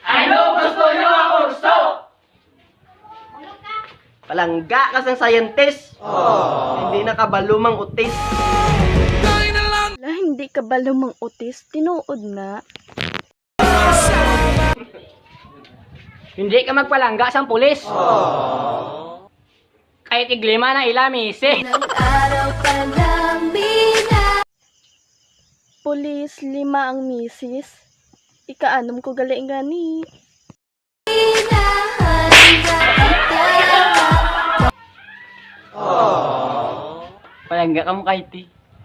Ano gusto nyo ako gusto? Palangga ka sa scientist. Hindi nakabalumang utis. Wala, hindi ka ba lumang utis? Tinuod na. Hindi ka magpalangga sa pulis. Kahit iglima na ilamisi. Pulis, 5 ang misis. Ikaanom ko gali gani. Palangga ka mo kahit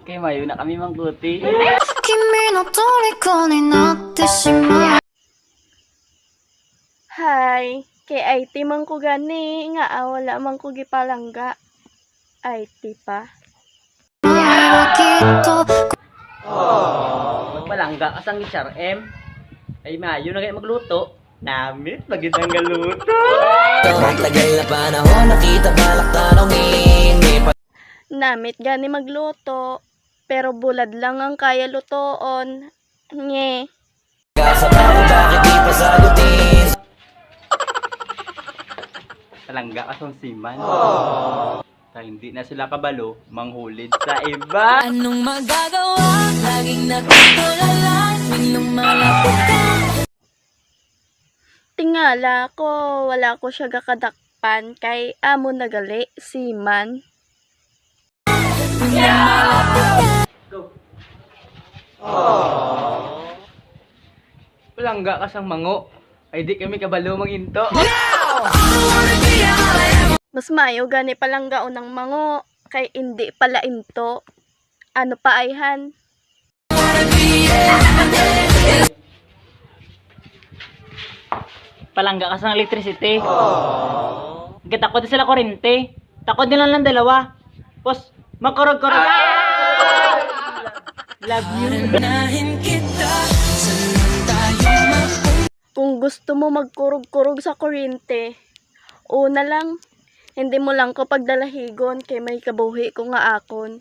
kay mayo na kami mangkuti. 君の虜になってしまう Hi, kay IT man ko gani nga wala man ko gipalangga. IT pa. はきっと Magpalangga ka sang HRM. Ay mayo na kayo magluto. Namit, magandang galuto. Tagal na panahon, nakita balak tanongin. Namit gani magluto. Pero bulad lang ang kaya lutoon. Nye. Kasap ako, bakit di pa sagutin? Palangga ka sang siman. Sa hindi na sila kabalo, manghulid sa iba. Anong magagawa? Laging nagtutulala tuwing lumalapit ka. Tingala ko, wala ko siya gakadakpan kay amo nagali, siman. Palangga ka sang mango. Ay di kami kabalo manginto. Mas mayo gani palang gaon ng mango, kay hindi pala into. Ano pa ayhan? Palangga ka sa electricity. Takot sila kurente. Takot din lang dalawa. Pos, makurog-kurog. Love you. Kung gusto mo magkurog-kurog sa kuryente, una lang, hindi mo lang ko pagdalahigon kay may kabuhi ko nga akon.